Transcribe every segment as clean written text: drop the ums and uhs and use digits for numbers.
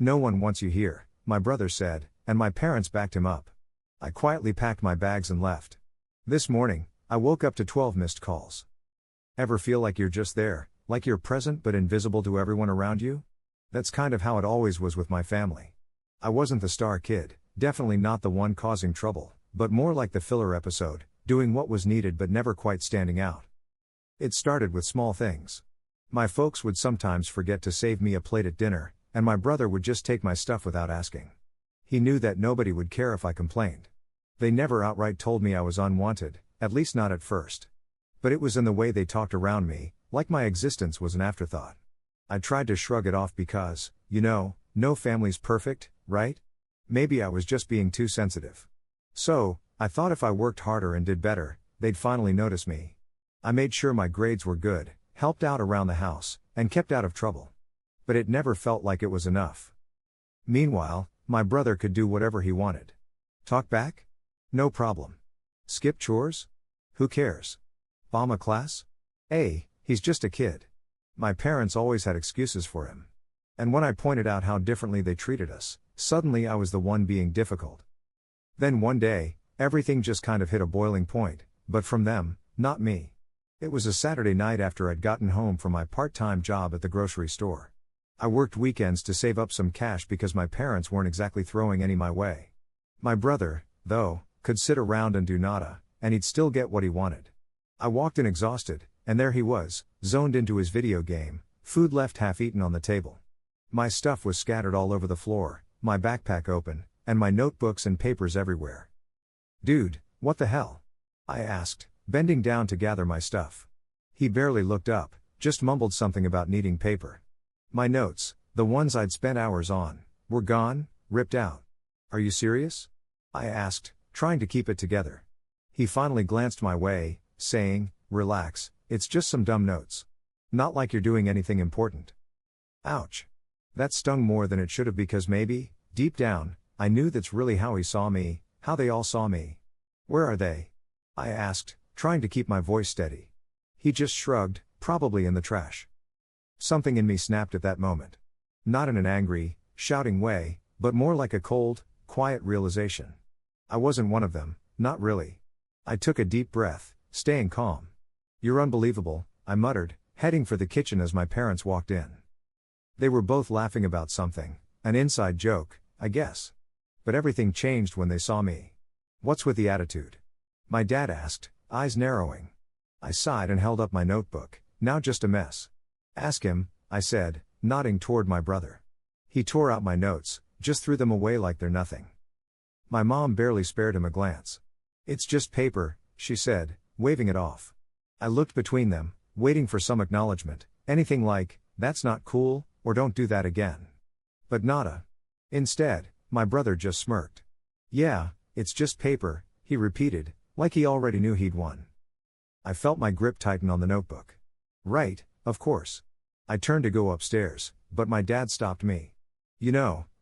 "No one wants you here," my brother said, and my parents backed him up. I quietly packed my bags and left. This morning, I woke up to 12 missed calls. Ever feel like you're just there, like you're present but invisible to everyone around you? That's kind of how it always was with my family. I wasn't the star kid, definitely not the one causing trouble, but more like the filler episode, doing what was needed but never quite standing out. It started with small things. My folks would sometimes forget to save me a plate at dinner, and my brother would just take my stuff without asking. He knew that nobody would care if I complained. They never outright told me I was unwanted, at least not at first. But it was in the way they talked around me, like my existence was an afterthought. I tried to shrug it off because, no family's perfect, right? Maybe I was just being too sensitive. So, I thought if I worked harder and did better, they'd finally notice me. I made sure my grades were good, helped out around the house, and kept out of trouble. But it never felt like it was enough. Meanwhile, my brother could do whatever he wanted. Talk back? No problem. Skip chores? Who cares? Bomb a class? He's just a kid. My parents always had excuses for him. And when I pointed out how differently they treated us, suddenly I was the one being difficult. Then one day, everything just kind of hit a boiling point, but from them, not me. It was a Saturday night after I'd gotten home from my part-time job at the grocery store. I worked weekends to save up some cash because my parents weren't exactly throwing any my way. My brother, though, could sit around and do nada, and he'd still get what he wanted. I walked in exhausted, and there he was, zoned into his video game, food left half-eaten on the table. My stuff was scattered all over the floor, my backpack open, and my notebooks and papers everywhere. "Dude, what the hell?" I asked, bending down to gather my stuff. He barely looked up, just mumbled something about needing paper. My notes, the ones I'd spent hours on, were gone, ripped out. "Are you serious?" I asked, trying to keep it together. He finally glanced my way, saying, "Relax, it's just some dumb notes. Not like you're doing anything important." Ouch. That stung more than it should have because maybe, deep down, I knew that's really how he saw me, how they all saw me. "Where are they?" I asked, trying to keep my voice steady. He just shrugged, "Probably in the trash." Something in me snapped at that moment. Not in an angry, shouting way, but more like a cold, quiet realization. I wasn't one of them, not really. I took a deep breath, staying calm. "You're unbelievable," I muttered, heading for the kitchen as my parents walked in. They were both laughing about something, an inside joke, I guess. But everything changed when they saw me. "What's with the attitude?" my dad asked, eyes narrowing. I sighed and held up my notebook, now just a mess. "Ask him," I said, nodding toward my brother. He tore out my notes, just threw them away like they're nothing. My mom barely spared him a glance. "It's just paper," she said, waving it off. I looked between them, waiting for some acknowledgement, anything like, "That's not cool," or "Don't do that again." But nada. Instead, my brother just smirked. "Yeah, it's just paper," he repeated, like he already knew he'd won. I felt my grip tighten on the notebook. "Right, of course." I turned to go upstairs, but my dad stopped me.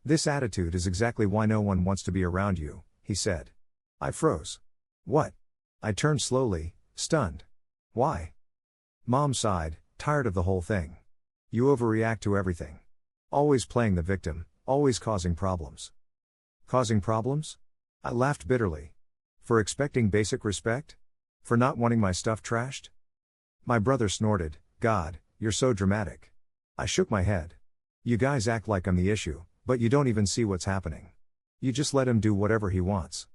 "This attitude is exactly why no one wants to be around you," he said. I froze. "What?" I turned slowly, stunned. "Why?" Mom sighed, tired of the whole thing. "You overreact to everything. Always playing the victim, always causing problems." "Causing problems?" I laughed bitterly. "For expecting basic respect? For not wanting my stuff trashed?" My brother snorted, "God, you're so dramatic." I shook my head. "You guys act like I'm the issue, but you don't even see what's happening. You just let him do whatever he wants."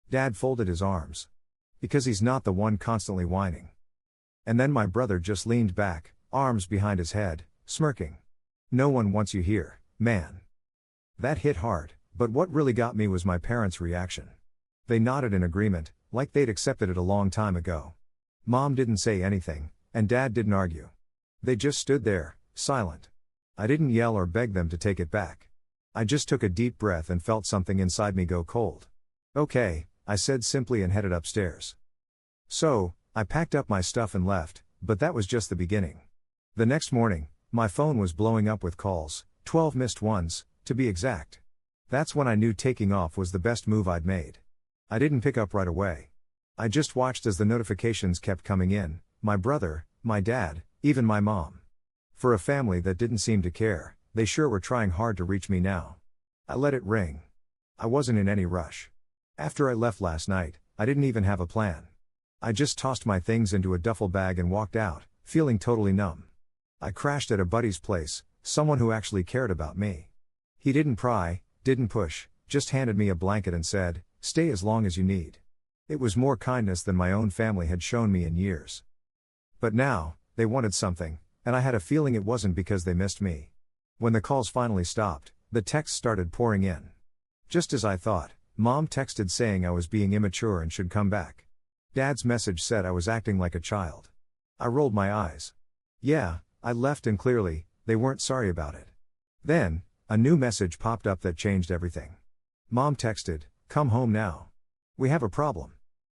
Dad folded his arms. "Because he's not the one constantly whining." And then my brother just leaned back, arms behind his head, smirking. "No one wants you here, man." That hit hard, but what really got me was my parents' reaction. They nodded in agreement, like they'd accepted it a long time ago. Mom didn't say anything, and Dad didn't argue. They just stood there, silent. I didn't yell or beg them to take it back. I just took a deep breath and felt something inside me go cold. "Okay," I said simply and headed upstairs. So, I packed up my stuff and left, but that was just the beginning. The next morning, my phone was blowing up with calls, 12 missed ones, to be exact. That's when I knew taking off was the best move I'd made. I didn't pick up right away. I just watched as the notifications kept coming in, my brother, my dad, even my mom. For a family that didn't seem to care, They sure were trying hard to reach me now. I let it ring. I wasn't in any rush. After I left last night, I didn't even have a plan. I just tossed my things into a duffel bag and walked out, feeling totally numb. I crashed at a buddy's place, someone who actually cared about me. He didn't pry, didn't push, just handed me a blanket and said, "Stay as long as you need." It was more kindness than my own family had shown me in years. But now, they wanted something, and I had a feeling it wasn't because they missed me. When the calls finally stopped, the texts started pouring in. Just as I thought, Mom texted saying I was being immature and should come back. Dad's message said I was acting like a child. I rolled my eyes. Yeah, I left and clearly, they weren't sorry about it. Then, a new message popped up that changed everything. Mom texted, "Come home now. We have a problem."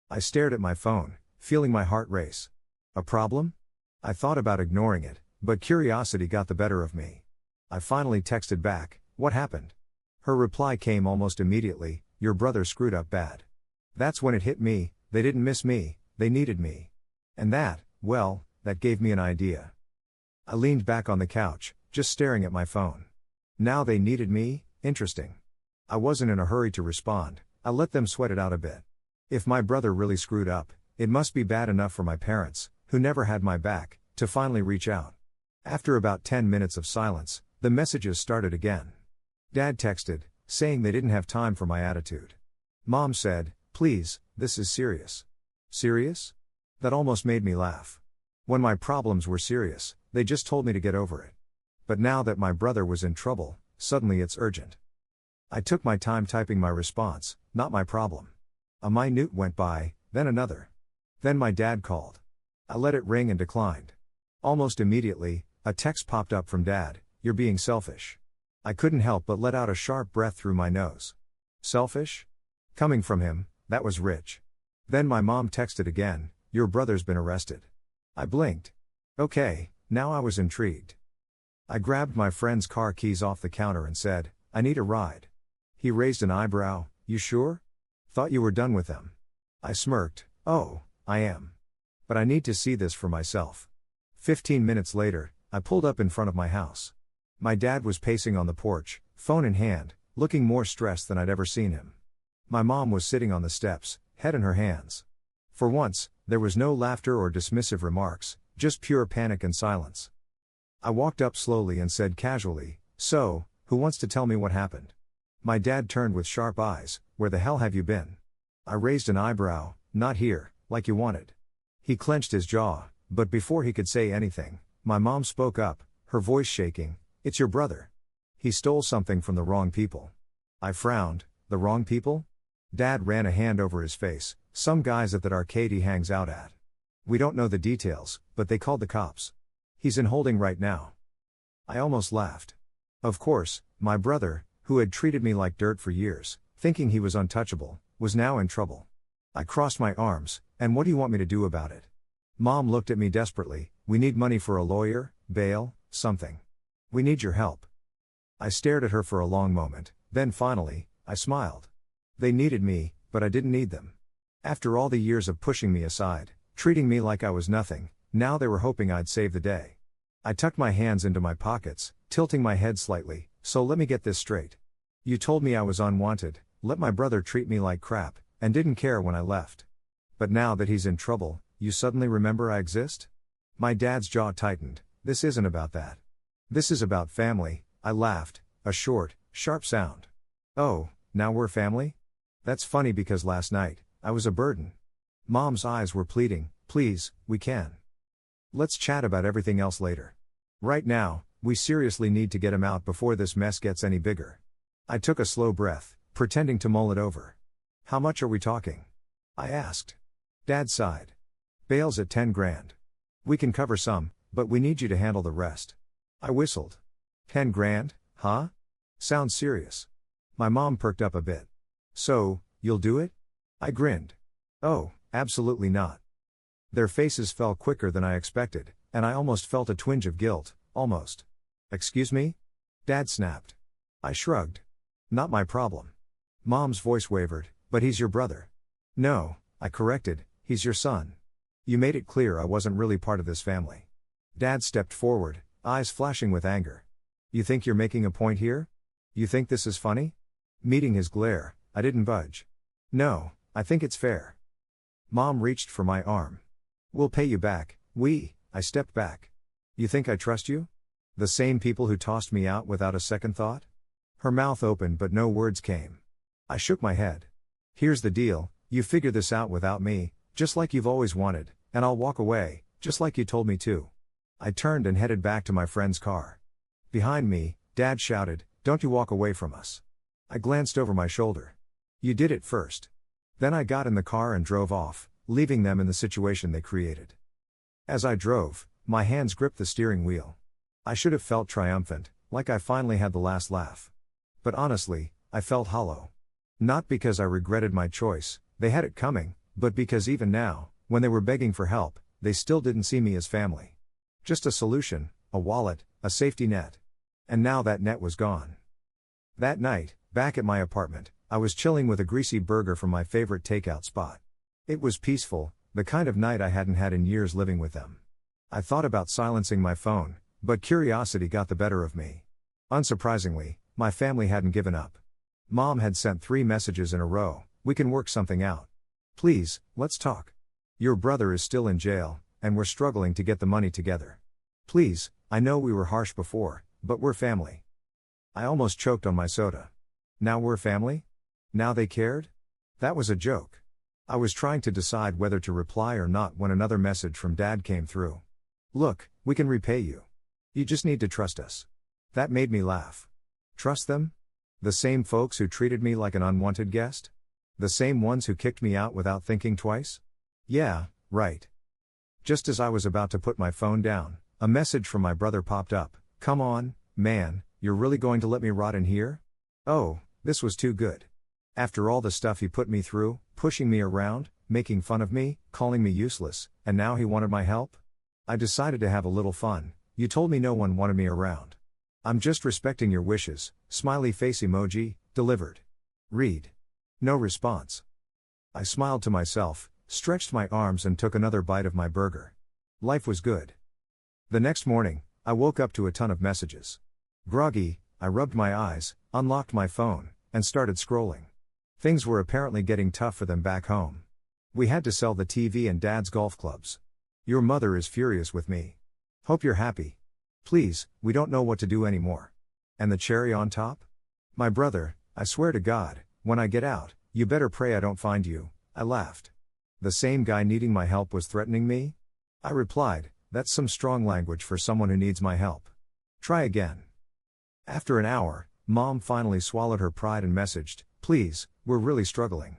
I stared at my phone, feeling my heart race. A problem? I thought about ignoring it, but curiosity got the better of me. I finally texted back, "What happened?" Her reply came almost immediately, "Your brother screwed up bad." That's when it hit me, they didn't miss me, they needed me. And that, well, that gave me an idea. I leaned back on the couch, just staring at my phone. Now they needed me? Interesting. I wasn't in a hurry to respond, I let them sweat it out a bit. If my brother really screwed up, it must be bad enough for my parents, who never had my back, to finally reach out. After about 10 minutes of silence, the messages started again. Dad texted, saying they didn't have time for my attitude. Mom said, "Please, this is serious." Serious? That almost made me laugh. When my problems were serious, they just told me to get over it. But now that my brother was in trouble, suddenly it's urgent. I took my time typing my response, not my problem. A minute went by, then another. Then my dad called. I let it ring and declined. Almost immediately, a text popped up from Dad, "You're being selfish." I couldn't help but let out a sharp breath through my nose. Selfish? Coming from him, that was rich. Then my mom texted again, "Your brother's been arrested." I blinked. Okay, now I was intrigued. I grabbed my friend's car keys off the counter and said, "I need a ride." He raised an eyebrow, "You sure? Thought you were done with them." I smirked, "Oh, I am. But I need to see this for myself." 15 minutes later, I pulled up in front of my house. My dad was pacing on the porch, phone in hand, looking more stressed than I'd ever seen him. My mom was sitting on the steps, head in her hands. For once, there was no laughter or dismissive remarks, just pure panic and silence. I walked up slowly and said casually, "So, who wants to tell me what happened?" My dad turned with sharp eyes, "Where the hell have you been?" I raised an eyebrow, "Not here, like you wanted." He clenched his jaw, but before he could say anything, my mom spoke up, her voice shaking, "It's your brother. He stole something from the wrong people." I frowned, "The wrong people?" Dad ran a hand over his face, "Some guys at that arcade he hangs out at. We don't know the details, but they called the cops. He's in holding right now." I almost laughed. Of course, my brother, who had treated me like dirt for years, thinking he was untouchable, was now in trouble. I crossed my arms, "And what do you want me to do about it?" Mom looked at me desperately, "We need money for a lawyer, bail, something. We need your help." I stared at her for a long moment, then finally, I smiled. They needed me, but I didn't need them. After all the years of pushing me aside, treating me like I was nothing, now they were hoping I'd save the day. I tucked my hands into my pockets, tilting my head slightly, "So let me get this straight. You told me I was unwanted, let my brother treat me like crap, and didn't care when I left. But now that he's in trouble, you suddenly remember I exist?" My dad's jaw tightened, "This isn't about that. This is about family." I laughed, a short, sharp sound. "Oh, now we're family? That's funny because last night, I was a burden." Mom's eyes were pleading, "Please, we can. Let's chat about everything else later. Right now, we seriously need to get him out before this mess gets any bigger." I took a slow breath, pretending to mull it over. "How much are we talking?" I asked. Dad sighed. "Bail's at 10 grand. We can cover some, but we need you to handle the rest." I whistled. 10 grand, huh? Sounds serious. My mom perked up a bit. "So, you'll do it?" I grinned. "Oh, absolutely not." Their faces fell quicker than I expected, and I almost felt a twinge of guilt, almost. "Excuse me?" Dad snapped. I shrugged. "Not my problem." Mom's voice wavered, "But he's your brother." "No," I corrected, "he's your son. You made it clear I wasn't really part of this family." Dad stepped forward, eyes flashing with anger. You think you're making a point here? You think this is funny? Meeting his glare, I didn't budge. No, I think it's fair. Mom reached for my arm. We'll pay you back, I stepped back. You think I trust you? The same people who tossed me out without a second thought? Her mouth opened but no words came. I shook my head. Here's the deal, you figure this out without me, just like you've always wanted, and I'll walk away, just like you told me to. I turned and headed back to my friend's car. Behind me, Dad shouted, "Don't you walk away from us." I glanced over my shoulder. You did it first. Then I got in the car and drove off, leaving them in the situation they created. As I drove, my hands gripped the steering wheel. I should have felt triumphant, like I finally had the last laugh. But honestly, I felt hollow. Not because I regretted my choice, they had it coming, but because even now, when they were begging for help, they still didn't see me as family. Just a solution, a wallet, a safety net. And now that net was gone. That night, back at my apartment, I was chilling with a greasy burger from my favorite takeout spot. It was peaceful, the kind of night I hadn't had in years living with them. I thought about silencing my phone, but curiosity got the better of me. Unsurprisingly, my family hadn't given up. Mom had sent 3 messages in a row, "We can work something out. Please, let's talk. Your brother is still in jail, and we're struggling to get the money together. Please, I know we were harsh before, but we're family." I almost choked on my soda. Now we're family? Now they cared? That was a joke. I was trying to decide whether to reply or not when another message from Dad came through. "Look, we can repay you. You just need to trust us." That made me laugh. Trust them? The same folks who treated me like an unwanted guest? The same ones who kicked me out without thinking twice? Yeah, right. Just as I was about to put my phone down, a message from my brother popped up. "Come on, man, you're really going to let me rot in here?" Oh, this was too good. After all the stuff he put me through, pushing me around, making fun of me, calling me useless, and now he wanted my help? I decided to have a little fun. "You told me no one wanted me around. I'm just respecting your wishes," smiley face emoji, delivered. Read. No response. I smiled to myself, stretched my arms and took another bite of my burger. Life was good. The next morning, I woke up to a ton of messages. Groggy, I rubbed my eyes, unlocked my phone, and started scrolling. Things were apparently getting tough for them back home. We had to sell the TV and Dad's golf clubs. "Your mother is furious with me. Hope you're happy. Please, we don't know what to do anymore." And the cherry on top? "My brother, I swear to God, when I get out, you better pray I don't find you." I laughed. The same guy needing my help was threatening me? I replied, "That's some strong language for someone who needs my help. Try again." After an hour, Mom finally swallowed her pride and messaged, "Please, we're really struggling."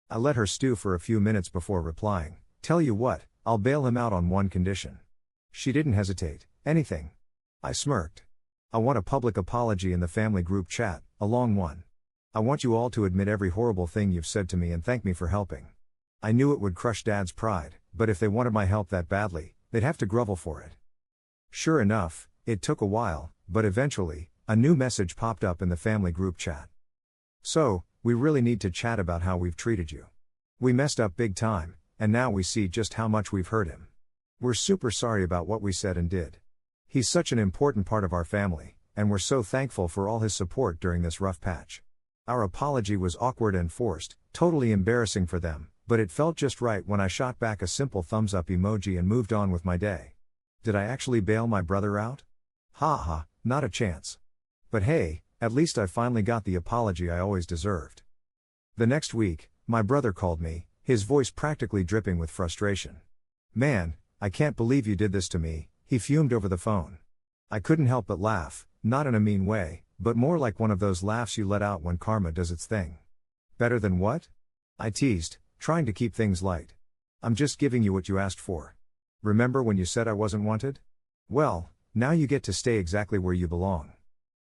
I let her stew for a few minutes before replying, "Tell you what, I'll bail him out on one condition." She didn't hesitate. "Anything?" I smirked. "I want a public apology in the family group chat, a long one. I want you all to admit every horrible thing you've said to me and thank me for helping." I knew it would crush Dad's pride, but if they wanted my help that badly, they'd have to grovel for it. Sure enough, it took a while, but eventually, a new message popped up in the family group chat. "So, we really need to chat about how we've treated you. We messed up big time, and now we see just how much we've hurt him. We're super sorry about what we said and did. He's such an important part of our family, and we're so thankful for all his support during this rough patch. Our apology was awkward and forced, totally embarrassing for them, but it felt just right when I shot back a simple thumbs up emoji and moved on with my day. Did I actually bail my brother out? Ha ha, not a chance. But hey, at least I finally got the apology I always deserved." The next week, my brother called me, his voice practically dripping with frustration. "Man, I can't believe you did this to me," he fumed over the phone. I couldn't help but laugh, not in a mean way, but more like one of those laughs you let out when karma does its thing. "Better than what?" I teased, trying to keep things light. "I'm just giving you what you asked for. Remember when you said I wasn't wanted? Well, now you get to stay exactly where you belong."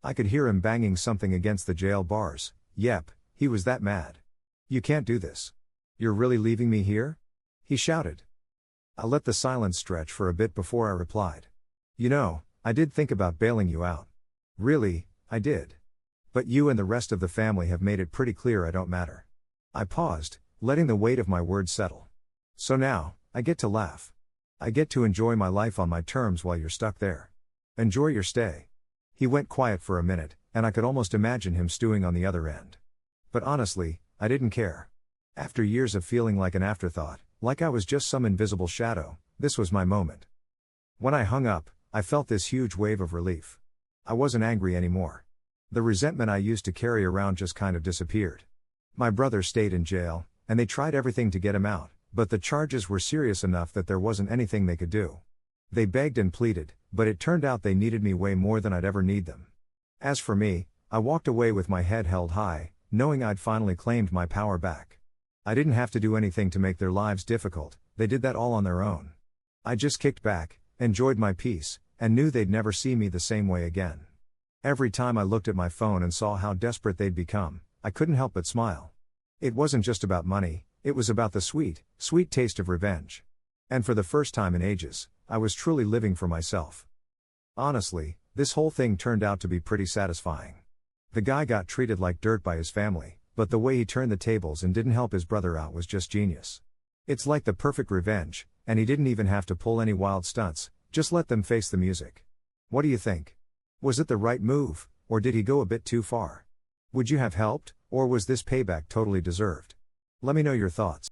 I could hear him banging something against the jail bars. Yep, he was that mad. "You can't do this. You're really leaving me here?" he shouted. I let the silence stretch for a bit before I replied. "You know, I did think about bailing you out. Really, I did. But you and the rest of the family have made it pretty clear I don't matter." I paused, letting the weight of my words settle. "So now, I get to laugh. I get to enjoy my life on my terms while you're stuck there. Enjoy your stay." He went quiet for a minute, and I could almost imagine him stewing on the other end. But honestly, I didn't care. After years of feeling like an afterthought, like I was just some invisible shadow, this was my moment. When I hung up, I felt this huge wave of relief. I wasn't angry anymore. The resentment I used to carry around just kind of disappeared. My brother stayed in jail, and they tried everything to get him out, but the charges were serious enough that there wasn't anything they could do. They begged and pleaded, but it turned out they needed me way more than I'd ever need them. As for me, I walked away with my head held high, knowing I'd finally claimed my power back. I didn't have to do anything to make their lives difficult, they did that all on their own. I just kicked back, enjoyed my peace, and knew they'd never see me the same way again. Every time I looked at my phone and saw how desperate they'd become, I couldn't help but smile. It wasn't just about money, it was about the sweet, sweet taste of revenge. And for the first time in ages, I was truly living for myself. Honestly, this whole thing turned out to be pretty satisfying. The guy got treated like dirt by his family, but the way he turned the tables and didn't help his brother out was just genius. It's like the perfect revenge, and he didn't even have to pull any wild stunts, just let them face the music. What do you think? Was it the right move, or did he go a bit too far? Would you have helped, or was this payback totally deserved? Let me know your thoughts.